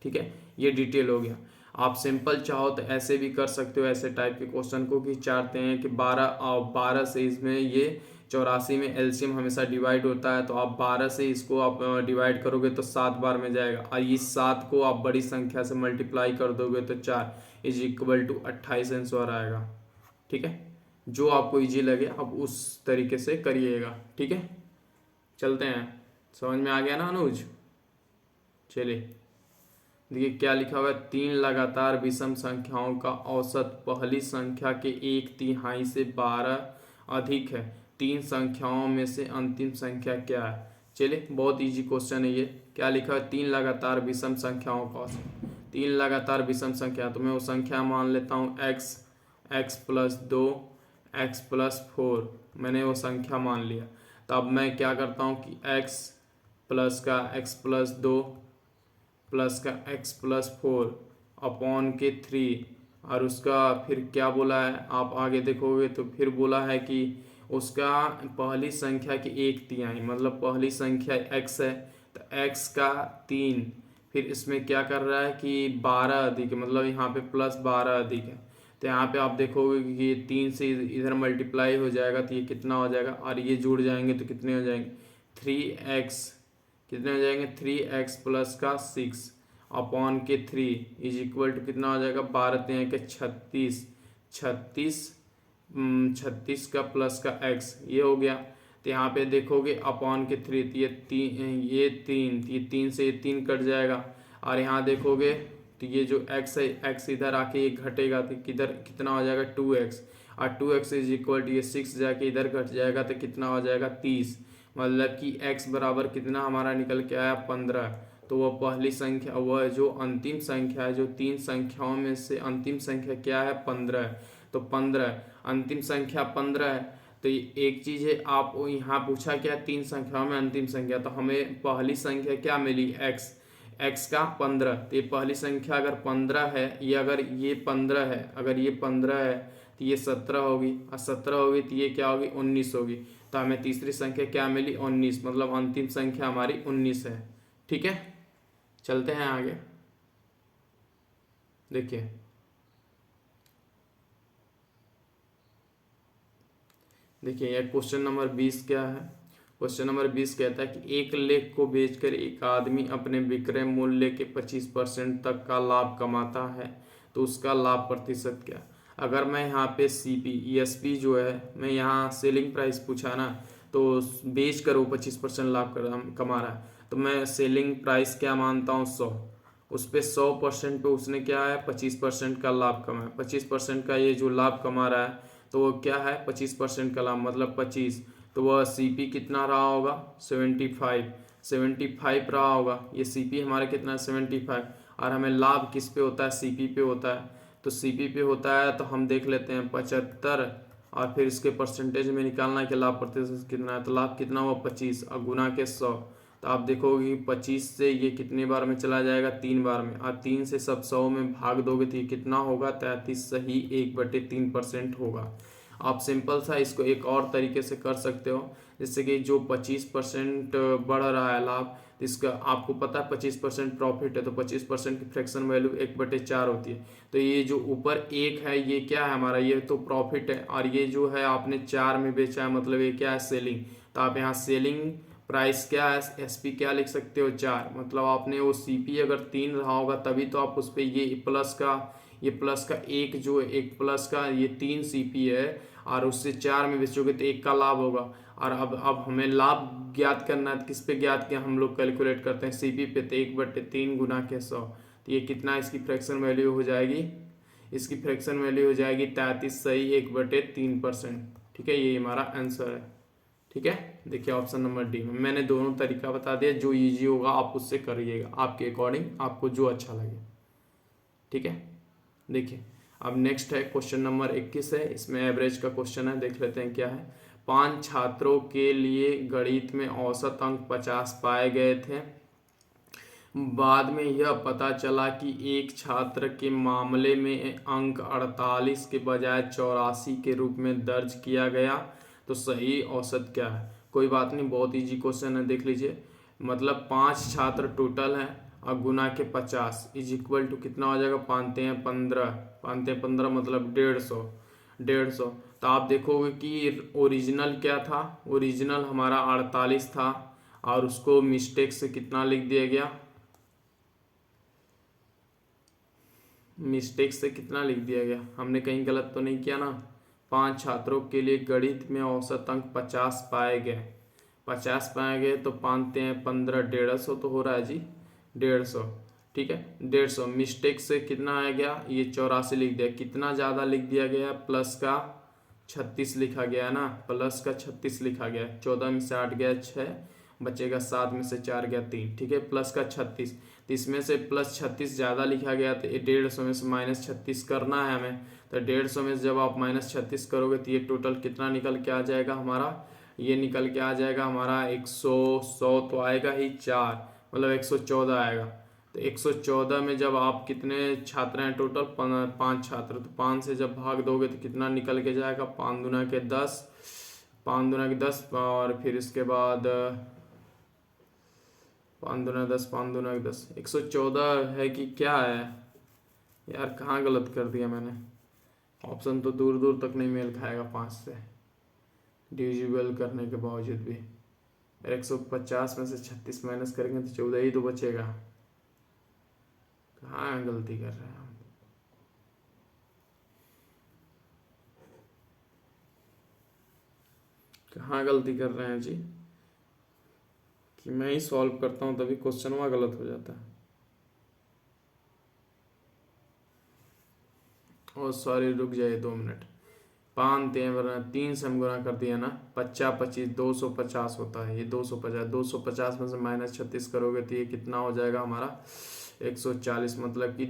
ठीक है। ये डिटेल हो गया। आप सिंपल चाहो तो ऐसे भी कर सकते हो, ऐसे टाइप के क्वेश्चन को कि चाहते हैं कि 12 से इसमें ये 84 में एलसीएम हमेशा डिवाइड होता है, तो आप 12 से इसको आप डिवाइड करोगे तो 7 बार में जाएगा, और इस 7 को आप बड़ी संख्या से मल्टीप्लाई कर दोगे तो 4 इज इक्वल टू 28 आंसर आएगा, ठीक है। जो आपको इजी लगे आप उस तरीके से करिएगा, ठीक है। चलते हैं, समझ में आ गया ना अनुज। चलिए देखिए क्या लिखा हुआ है, 3 लगातार विषम संख्याओं का औसत पहली संख्या के 1/3 से 12 अधिक है। 3 संख्याओं में से अंतिम संख्या क्या है। चलिए बहुत इजी क्वेश्चन है ये। क्या लिखा है, 3 लगातार विषम संख्याओं का औसत। 3 लगातार विषम संख्या, तो मैं वो संख्या मान लेता हूँ x, x+2, x+4, मैंने वो संख्या मान लिया। तो अब मैं क्या करता हूँ कि x प्लस का x+2 प्लस का x+4 अपॉन के 3, और उसका फिर क्या बोला है आप आगे देखोगे तो फिर बोला है कि उसका पहली संख्या की 1/3, मतलब पहली संख्या x है तो x का 3, फिर इसमें क्या कर रहा है कि 12 अधिक है, मतलब यहाँ पे +12 अधिक है। तो यहाँ पे आप देखोगे कि ये 3 से इधर मल्टीप्लाई हो जाएगा तो ये कितना हो जाएगा, और ये जुड़ जाएंगे तो कितने हो जाएंगे, 3x, कितने हो जाएंगे, 3x प्लस का 6 अपॉन के 3 इज इक्वल टू कितना हो जाएगा, 12×3 के 36, 36 का प्लस का x, ये हो गया। तो यहाँ पे देखोगे अपॉन के 3, तो ये 3 से ये 3 कट जाएगा, और यहाँ देखोगे तो ये जो x है x इधर आके ये घटेगा तो किधर कितना हो जाएगा, 2x, और 2x इज इक्वल टू ये 6 जाके इधर घट जाएगा तो कितना हो जाएगा, 30, मतलब कि x बराबर कितना हमारा निकल के आया, 15। तो वह पहली संख्या, वह जो अंतिम संख्या है, जो 3 संख्याओं में से अंतिम संख्या क्या है, 15 है। तो 15 अंतिम संख्या 15 है। तो एक चीज़ है, आप यहाँ पूछा क्या, 3 संख्याओं में अंतिम संख्या, तो हमें पहली संख्या क्या मिली, x का 15। तो ये पहली संख्या अगर 15 है, ये अगर ये 15 है, अगर ये 15 है तो ये 17 होगी, और 17 होगी तो ये क्या होगी, 19 होगी। तो हमें तीसरी संख्या क्या मिली, 19, मतलब अंतिम संख्या हमारी 19 है, ठीक है। चलते हैं आगे। देखिए देखिए यह क्वेश्चन नंबर 20 क्या है। क्वेश्चन नंबर 20 कहता है कि एक लेख को बेचकर एक आदमी अपने विक्रय मूल्य के 25% तक का लाभ कमाता है, तो उसका लाभ प्रतिशत क्या। अगर मैं यहाँ पे ESP जो है, मैं यहाँ सेलिंग प्राइस पूछा ना, तो बेच कर वो 25% लाभ कमा रहा है, तो मैं सेलिंग प्राइस क्या मानता हूँ 100, उस पर 100% पे उसने क्या है 25% का लाभ कमाया। 25% का ये जो लाभ कमा रहा है तो वो क्या है 25% का लाभ मतलब 25, तो वह CP कितना रहा होगा 75 रहा होगा। ये CP हमारा कितना है 75, और हमें लाभ किस पे होता है CP पे होता है, तो CP पे होता है तो हम देख लेते हैं 75, और फिर इसके परसेंटेज में निकालना है कि लाभ प्रतिशत कितना है, तो लाभ कितना हुआ 25 और गुना के 100, तो आप देखोगे कि 25 से ये कितने बार में चला जाएगा 3 बार में, और 3 से सब 100 में भाग दोगे तो ये कितना होगा 33, सही 1/3% होगा। आप सिंपल सा इसको एक और तरीके से कर सकते हो, जैसे कि जो 25% बढ़ रहा है लाभ, इसका आपको पता है 25% प्रॉफिट है, तो 25% की फ्रैक्शन वैल्यू 1/4 होती है। तो ये जो ऊपर 1 है ये क्या है हमारा, ये तो प्रॉफिट है, और ये जो है आपने 4 में बेचा है मतलब ये क्या है सेलिंग। तो आप यहाँ सेलिंग प्राइस क्या है SP क्या लिख सकते हो 4, मतलब आपने वो CP अगर 3 रहा होगा तभी तो आप उस पर ये प्लस का एक जो एक प्लस का ये 3 CP है, और उससे 4 में बेचोगे तो 1 का लाभ होगा। और अब हमें लाभ ज्ञात करना है, किस पे ज्ञात किया हम लोग कैलकुलेट करते हैं CP पे, तो 1/3 गुना के 100, तो ये कितना इसकी फ्रैक्शन वैल्यू हो जाएगी, इसकी फ्रैक्शन वैल्यू हो जाएगी 33, सही 1/3%। ठीक है, ये हमारा आंसर है। ठीक है, देखिए ऑप्शन नंबर डी में मैंने दोनों तरीका बता दिया, जो इजी होगा आप उससे करिएगा आपके अकॉर्डिंग, आपको जो अच्छा लगे। ठीक है, देखिए अब नेक्स्ट है क्वेश्चन नंबर 21 है, इसमें एवरेज का क्वेश्चन है, देख लेते हैं क्या है। 5 छात्रों के लिए गणित में औसत अंक 50 पाए गए थे। बाद में यह पता चला कि एक छात्र के मामले में अंक 48 के बजाय 84 के रूप में दर्ज किया गया, तो सही औसत क्या है। कोई बात नहीं, बहुत इजी क्वेश्चन है, देख लीजिए। मतलब 5 छात्र टोटल हैं और गुना के 50 इज इक्वल टू कितना हो जाएगा, 5×15 मतलब 150। तो आप देखोगे कि ओरिजिनल क्या था, ओरिजिनल हमारा 48 था, और उसको मिस्टेक से कितना लिख दिया गया, मिस्टेक से कितना लिख दिया गया, हमने कहीं गलत तो नहीं किया ना। 5 छात्रों के लिए गणित में औसत अंक 50 पाए गए, 50 पाए गए, तो 5×15 150 तो हो रहा है जी 150। ठीक है, 150 मिस्टेक से कितना आ गया, ये 84 लिख दिया, कितना ज़्यादा लिख दिया गया, प्लस का 36 लिखा गया है ना, प्लस का 36 लिखा गया है। 14 में से 8 गया 6, बचेगा 7 में से 4 गया 3। ठीक है, प्लस का 36, तो इसमें से प्लस 36 ज़्यादा लिखा गया, तो 150 में से -36 करना है हमें। तो 150 में से जब आप -36 करोगे तो ये टोटल कितना निकल के आ जाएगा हमारा, ये निकल के आ जाएगा हमारा 100 तो आएगा ही 4, मतलब 114 आएगा। तो 114 में जब आप कितने छात्र हैं टोटल, 5 छात्र, तो 5 से जब भाग दोगे तो कितना निकल के जाएगा, 5 दूना के 10, 5 दूना के 10, और फिर इसके बाद 5 दूना 10, 5 दूना के 10, 114 है कि क्या है यार, कहाँ गलत कर दिया मैंने, ऑप्शन तो दूर दूर तक नहीं मेल खाएगा 5 से डिविजिबल करने के बावजूद भी। 150 में से 36 माइनस करेंगे तो 14 ही तो बचेगा, कहाँ गलती कर रहे हैं हम। कहाँ गलती कर रहे हैं जी, कि मैं ही सॉल्व करता हूँ तभी क्वेश्चन वहाँ गलत हो जाता है। और सॉरी, रुक जाइए 2 मिनट। 3 से हम गुना कर दिया ना, 50 25 250 होता है, ये 250 में से -36 करोगे तो ये कितना हो जाएगा हमारा 140, मतलब कि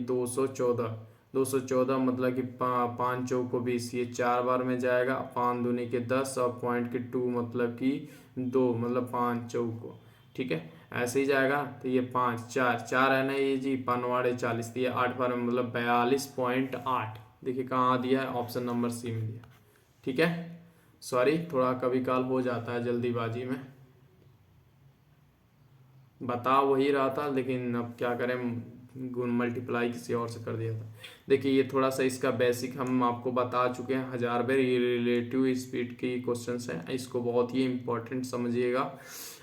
214 मतलब कि 5 चौको 20, ये 4 बार में जाएगा, 5 दूनी के 10 और पॉइंट के 2 मतलब कि 2, मतलब 5 चौको। ठीक है, ऐसे ही जाएगा, तो ये 5 4 है ना ये जी, 5 40, तो ये 8 बार में मतलब 42.8। देखिए कहाँ दिया है, ऑप्शन नंबर C में दिया। ठीक है, सॉरी थोड़ा कभी काल हो जाता है जल्दीबाजी में, बता वही रहा था लेकिन अब क्या करें, गुण मल्टीप्लाई किसी और से कर दिया था। देखिए ये थोड़ा सा इसका बेसिक हम आपको बता चुके हैं 1000 बार। ये रिलेटिव स्पीड की क्वेश्चंस हैं, इसको बहुत ही इंपॉर्टेंट समझिएगा।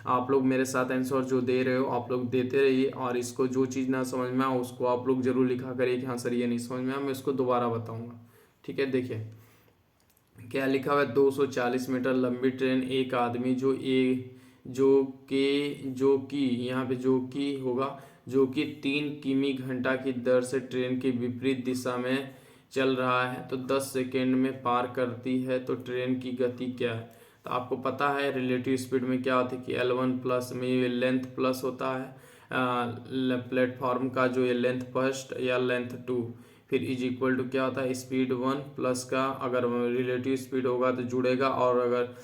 आप लोग मेरे साथ आंसर जो दे रहे हो आप लोग देते रहिए, और इसको जो चीज़ ना समझ में आए उसको आप लोग जरूर लिखा करिए कि हाँ सर ये नहीं समझ में आया, मैं इसको दोबारा बताऊँगा। ठीक है, देखिए क्या लिखा हुआ है, 240 मीटर लंबी ट्रेन एक आदमी जो कि यहाँ पे जो कि होगा, जो कि 3 किमी घंटा की दर से ट्रेन की विपरीत दिशा में चल रहा है तो 10 सेकेंड में पार करती है, तो ट्रेन की गति क्या है। तो आपको पता है रिलेटिव स्पीड में क्या होती है कि L1 प्लस में ये लेंथ प्लस होता है प्लेटफॉर्म का, जो ये लेंथ फर्स्ट या लेंथ टू, फिर इज इक्वल टू क्या होता है स्पीड 1 प्लस का, अगर रिलेटिव स्पीड होगा तो जुड़ेगा, और अगर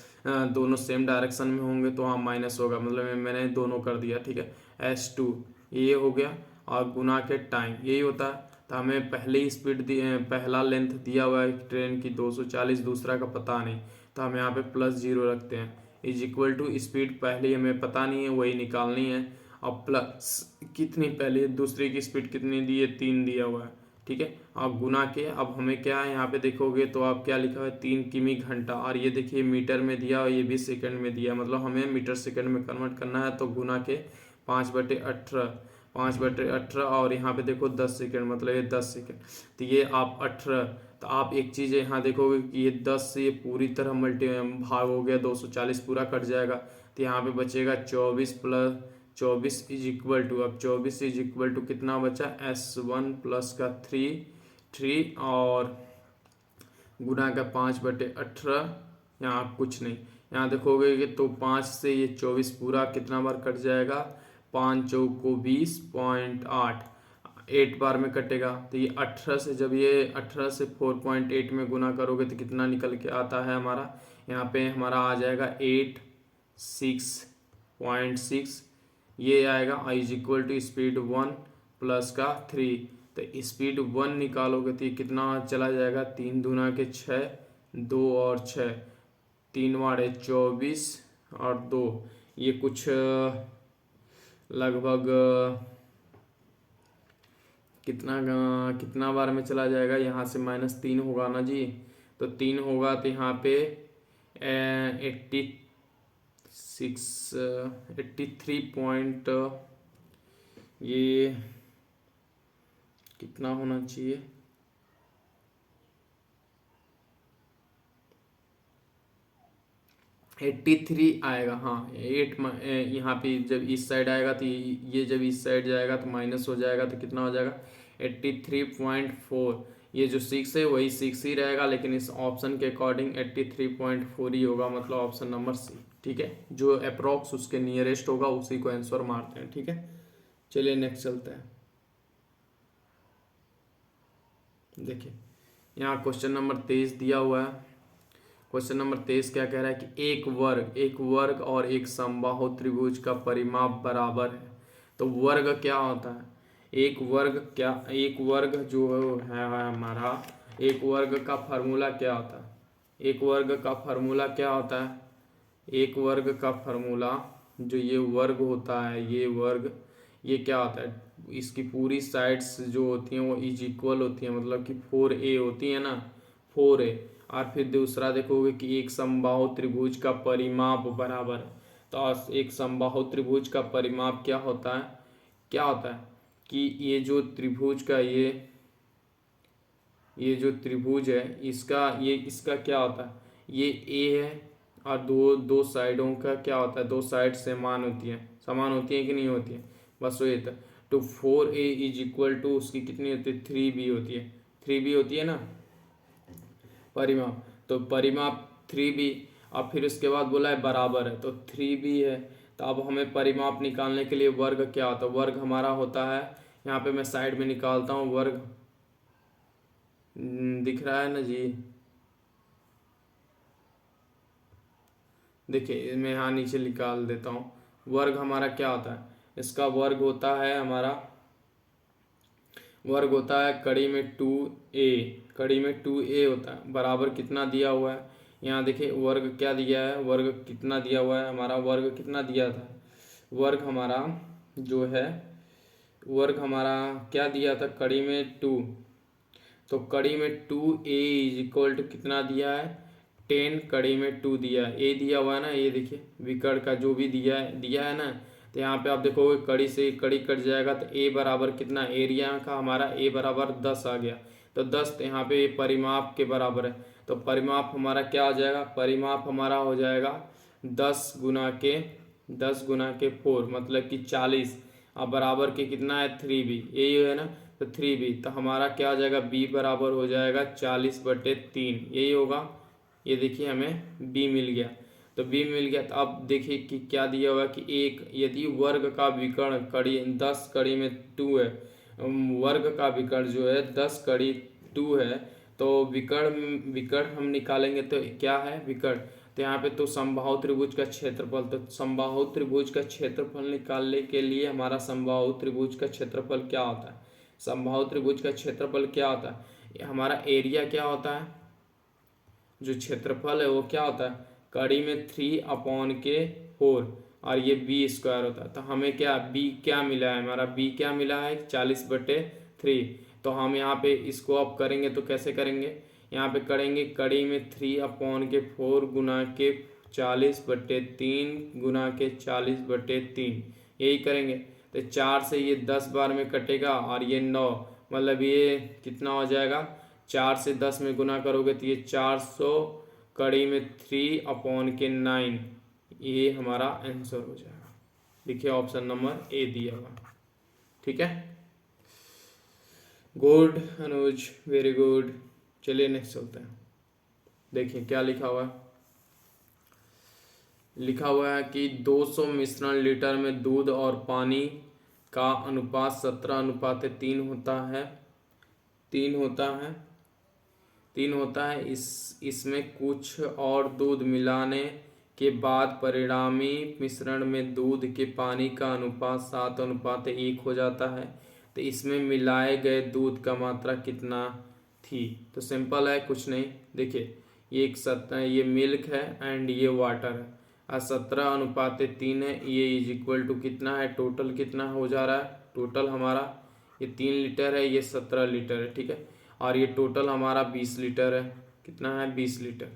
दोनों सेम डायरेक्शन में होंगे तो वहाँ माइनस होगा, मतलब मैंने दोनों कर दिया। ठीक है, S2 ये हो गया, और गुना के टाइम यही होता है। तो हमें पहले स्पीड पहला लेंथ दिया हुआ है ट्रेन की 240, दूसरा का पता नहीं, तो हम यहाँ पे +0 रखते हैं। इज इक्वल टू स्पीड पहले हमें पता नहीं है वही निकालनी है, और प्लस कितनी पहले दूसरे की स्पीड कितनी दी है 3 दिया हुआ है। ठीक है, आप गुना के, अब हमें क्या है यहाँ पे देखोगे तो आप क्या लिखा हुआ है 3 किमी घंटा, और ये देखिए मीटर में दिया और ये भी सेकंड में दिया, मतलब हमें मीटर सेकंड में कन्वर्ट करना है, तो गुना के 5/18 और यहाँ पे देखो 10 सेकंड, मतलब ये 10 सेकंड, तो ये आप 18। तो आप एक चीज़ यहाँ देखोगे कि ये 10 से ये पूरी तरह भाग हो गया, 240 पूरा कट जाएगा, तो यहाँ पे बचेगा 24 इज इक्वल टू, अब 24 इज इक्वल टू कितना बचा, S1 प्लस का 3 और गुना का 5/18, यहाँ कुछ नहीं, यहाँ देखोगे कि तो 5 से ये 24 पूरा कितना बार कट जाएगा, 5 चौको 20.8, 8 बार में कटेगा। तो ये 18 से, जब ये 18 से 4.8 में गुना करोगे तो कितना निकल के आता है हमारा, यहाँ पे हमारा आ जाएगा 86.6, ये आएगा। Is equal to speed 1 plus का 3, तो स्पीड 1 निकालोगे तो ये कितना चला जाएगा, 3 दूना के 6, 2 और 6, 3 वाड़े 24 और 2, ये कुछ लगभग कितना बार में चला जाएगा, यहाँ से -3 होगा ना जी, तो 3 होगा तो यहाँ पे 83 पॉइंट, ये कितना होना चाहिए, 83 आएगा। हाँ 8 यहाँ पे जब इस साइड आएगा तो ये जब इस साइड जाएगा तो माइनस हो जाएगा, तो कितना हो जाएगा 83.4, ये जो 6 है वही 6 ही रहेगा, लेकिन इस ऑप्शन के अकॉर्डिंग 83.4 ही होगा, मतलब ऑप्शन नंबर सी। ठीक है, जो अप्रोक्स उसके नियरेस्ट होगा उसी को आंसर मारते हैं। ठीक है, चलिए नेक्स्ट चलते हैं। देखिए यहाँ क्वेश्चन नंबर 23 दिया हुआ है। क्वेश्चन नंबर 23 क्या कह रहा है कि एक वर्ग और एक समबाहु त्रिभुज का परिमाप बराबर है। तो वर्ग क्या होता है, एक वर्ग जो है हमारा, एक वर्ग का फार्मूला क्या होता है, एक वर्ग का फार्मूला क्या होता है, एक वर्ग का फार्मूला जो ये वर्ग होता है, ये वर्ग, ये क्या होता है, इसकी पूरी साइड्स जो होती हैं वो इज इक्वल होती हैं, मतलब कि 4a होती है ना, 4a। और फिर दूसरा देखोगे कि एक समबाहु त्रिभुज का परिमाप बराबर है। तो एक समबाहु त्रिभुज का परिमाप क्या होता है, कि ये जो त्रिभुज का ये जो त्रिभुज है इसका क्या होता है, ये a है, और दो साइडों का क्या होता है, दो साइड समान होती है कि नहीं होती है, बस वही था। तो 4a इज इक्वल टू उसकी कितनी होती है, 3b होती है, 3b होती है ना परिमाप, तो परिमाप 3b। अब फिर उसके बाद बोला है बराबर है, तो 3b है। तो अब हमें परिमाप निकालने के लिए वर्ग क्या होता है, वर्ग हमारा होता है, यहाँ पे मैं साइड में निकालता हूँ वर्ग, दिख रहा है ना जी, देखिए मैं यहाँ नीचे निकाल देता हूँ। वर्ग हमारा क्या होता है, इसका वर्ग होता है हमारा, वर्ग होता है कड़ी में 2a होता है, बराबर कितना दिया हुआ है, यहाँ देखिए वर्ग क्या दिया है, वर्ग कितना दिया हुआ है हमारा, वर्ग कितना दिया था, वर्ग हमारा जो है वर्ग हमारा क्या दिया था कड़ी में 2, तो कड़ी में 2a इज इक्वल टू कितना दिया है 10, कड़ी में 2 दिया है, a दिया हुआ है ना, ये देखिए विकर्ण का जो भी दिया है ना, तो यहाँ पे आप देखोगे कड़ी से कड़ी कट जाएगा तो a बराबर कितना, एरिया का हमारा a बराबर 10 आ गया, तो 10 यहाँ पे परिमाप के बराबर है, तो परिमाप हमारा क्या हो जाएगा, परिमाप हमारा हो जाएगा 10 गुना के 4 मतलब कि 40, अब बराबर के कितना है 3b, यही है ना, तो 3b, तो हमारा क्या हो जाएगा b बराबर हो जाएगा 40/3, यही होगा, ये देखिए हमें b मिल गया, तो b मिल गया, तो अब देखिए कि क्या दिया हुआ कि एक यदि वर्ग का विकर्ण कड़ी 10 कड़ी में 2 है, वर्ग का विकर्ण जो है 10 कड़ी 2 है, तो विकर्ण हम निकालेंगे तो क्या है विकर्ण, तो यहाँ पे तो समबाहु त्रिभुज का क्षेत्रफल, तो समबाहु त्रिभुज का क्षेत्रफल निकालने के लिए हमारा समबाहु त्रिभुज का क्षेत्रफल क्या होता है, समबाहु त्रिभुज का क्षेत्रफल क्या होता है, हमारा एरिया क्या होता है, जो क्षेत्रफल है वो क्या होता है कड़ी में 3/4 और ये b² होता है, तो हमें क्या b क्या मिला है, हमारा b क्या मिला है 40/3, तो हम यहाँ पे इसको अब करेंगे तो कैसे करेंगे, यहाँ पे करेंगे कड़ी में 3/4 गुना के 40/3 गुना के 40/3, यही करेंगे, तो 4 से ये 10 बार में कटेगा और ये 9, मतलब ये कितना हो जाएगा 4 से 10 में गुना करोगे तो ये 400 कड़ी में 3/9, ये हमारा आंसर हो जाएगा, देखिए ऑप्शन नंबर ए दिया हुआ, ठीक है, गुड अनुज, वेरी गुड, चलिए नेक्स्ट चलते हैं, देखिए क्या लिखा हुआ है, लिखा हुआ है कि 200 मिश्रण लीटर में दूध और पानी का अनुपात 17:3 होता है, 3 होता है, इसमें कुछ और दूध मिलाने के बाद परिणामी मिश्रण में दूध के पानी का अनुपात 7:1 हो जाता है, तो इसमें मिलाए गए दूध का मात्रा कितना थी, तो सिंपल है कुछ नहीं, देखिए ये मिल्क है एंड ये वाटर है और 17:3 है, ये इज इक्वल टू कितना है, टोटल कितना हो जा रहा है, टोटल हमारा ये 3 लीटर है, ये 17 लीटर है, ठीक है, और ये टोटल हमारा 20 लीटर है, कितना है 20 लीटर,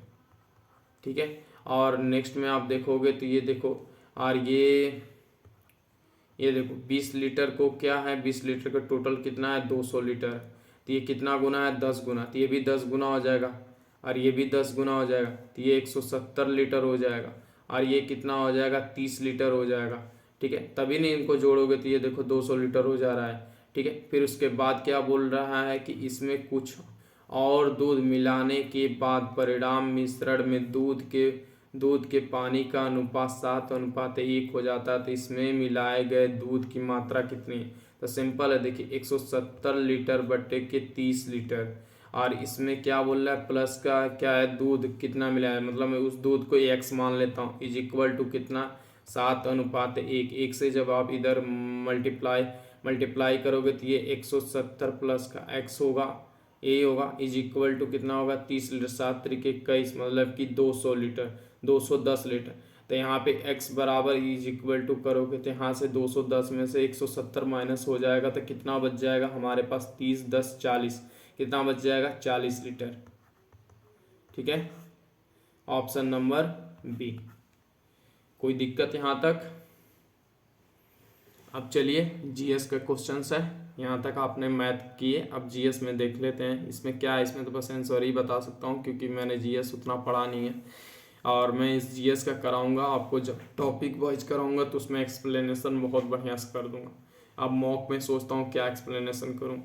ठीक है, और नेक्स्ट में आप देखोगे तो ये देखो, और ये देखो 20 लीटर को क्या है, 20 लीटर का टोटल कितना है 200 लीटर, तो ये कितना गुना है 10 गुना, तो ये भी 10 गुना हो जाएगा और ये भी 10 गुना हो जाएगा, तो ये 170 लीटर हो जाएगा और ये कितना हो जाएगा 30 लीटर हो जाएगा, ठीक है, तभी नहीं इनको जोड़ोगे तो ये देखो 200 लीटर हो जा रहा है, ठीक है, फिर उसके बाद क्या बोल रहा है कि इसमें कुछ और दूध मिलाने के बाद परिणाम मिश्रण में दूध के पानी का अनुपात 7:1 हो जाता है, तो इसमें मिलाए गए दूध की मात्रा कितनी है, तो सिंपल है, देखिए 170 लीटर बटे के 30 लीटर, और इसमें क्या बोल रहा है प्लस का क्या है, दूध कितना मिला है, मतलब मैं उस दूध को x मान लेता हूँ, इज इक्वल टू कितना 7:1, एक से जब आप इधर मल्टीप्लाई करोगे तो ये 170 प्लस का x होगा, यही होगा, इज इक्वल टू कितना होगा 30 लीटर, 7×3 = 21, मतलब कि 200 लीटर, 210 लीटर, तो यहाँ पे x बराबर इज इक्वल टू करोगे तो यहाँ से 210 में से 170 माइनस हो जाएगा, तो कितना बच जाएगा हमारे पास 30 10 40, कितना बच जाएगा 40 लीटर, ठीक है, ऑप्शन नंबर बी, कोई दिक्कत यहाँ तक, अब चलिए जीएस का क्वेश्चन है, यहाँ तक आपने मैथ किए, अब जीएस में देख लेते हैं, इसमें क्या है, इसमें तो बस आंसर ही बता सकता हूँ क्योंकि मैंने जीएस उतना पढ़ा नहीं है, और मैं इस जीएस का कराऊंगा आपको, जब टॉपिक वाइज कराऊंगा तो उसमें एक्सप्लेनेशन बहुत बढ़िया से कर दूंगा, अब मॉक में सोचता हूँ क्या एक्सप्लेनेशन करूँ।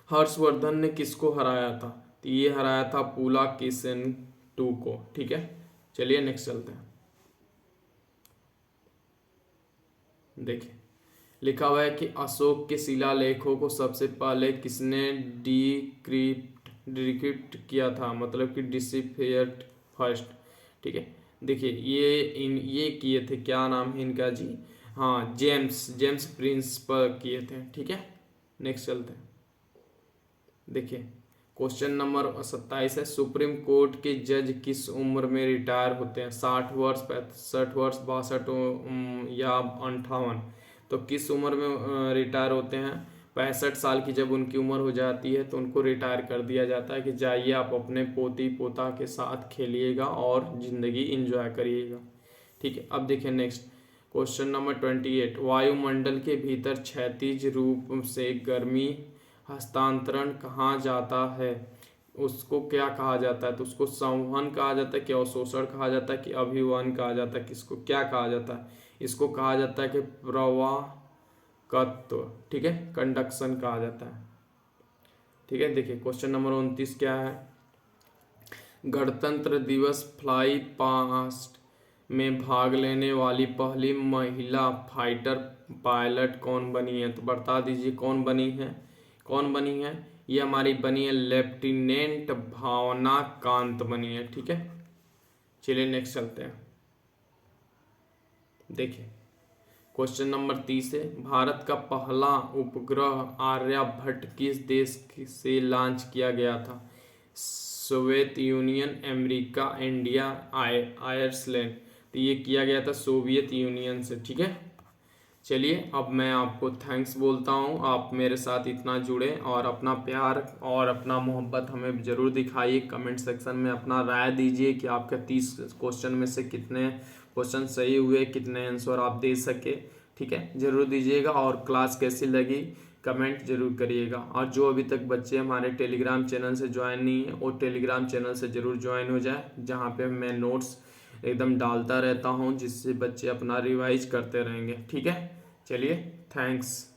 हर्षवर्धन ने किसको हराया था, तो ये हराया था पुलाकेशिन 2 को, ठीक है, चलिए नेक्स्ट चलते हैं, देखिए लिखा हुआ है कि अशोक के शिलालेखों को सबसे पहले किसने डिक्रिप्ट किया था, मतलब कि डिसिफियर्ड फर्स्ट, ठीक है, देखिए ये किए थे, क्या नाम है इनका जी, हाँ जेम्स प्रिंस पर किए थे, ठीक है, नेक्स्ट चलते हैं, देखिए क्वेश्चन नंबर 27 है, सुप्रीम कोर्ट के जज किस उम्र में रिटायर होते हैं, 60 वर्ष 65 वर्ष 62 या 58, तो किस उम्र में रिटायर होते हैं? 65 साल की जब उनकी उम्र हो जाती है तो उनको रिटायर कर दिया जाता है कि जाइए आप अपने पोती पोता के साथ खेलिएगा और ज़िंदगी इंजॉय करिएगा। ठीक है, अब देखिए नेक्स्ट क्वेश्चन नंबर 28। वायुमंडल के भीतर क्षैतिज रूप से गर्मी हस्तांतरण कहाँ जाता है? उसको क्या कहा जाता है? तो उसको संवहन कहा जाता है कि अवशोषण कहा जाता है कि अभिवहन कहा जाता है? किसको क्या कहा जाता है? इसको कहा जाता है कि प्रवाहकत्व। ठीक है, कंडक्शन कहा जाता है। ठीक है, देखिए क्वेश्चन नंबर 29 क्या है? गणतंत्र दिवस फ्लाई पास्ट में भाग लेने वाली पहली महिला फाइटर पायलट कौन बनी है? तो बता दीजिए कौन बनी है? कौन बनी है? ये हमारी बनी है लेफ्टिनेंट भावना कांत बनी है। ठीक है, चलिए नेक्स्ट चलते हैं। देखिए क्वेश्चन नंबर 30 है, भारत का पहला उपग्रह आर्यभट्ट किस देश से लॉन्च किया गया था? Soviet union, America, India, Ireland. तो ये किया गया था सोवियत यूनियन से। ठीक है, चलिए अब मैं आपको थैंक्स बोलता हूँ, आप मेरे साथ इतना जुड़े और अपना प्यार और अपना मोहब्बत हमें ज़रूर दिखाइए। कमेंट सेक्शन में अपना राय दीजिए कि आपके 30 क्वेश्चन में से कितने क्वेश्चन सही हुए, कितने आंसर आप दे सके। ठीक है, ज़रूर दीजिएगा और क्लास कैसी लगी कमेंट जरूर करिएगा। और जो अभी तक बच्चे हमारे टेलीग्राम चैनल से ज्वाइन नहीं है वो टेलीग्राम चैनल से ज़रूर ज्वाइन हो जाए, जहाँ पे मैं नोट्स एकदम डालता रहता हूँ जिससे बच्चे अपना रिवाइज करते रहेंगे। ठीक है, चलिए थैंक्स।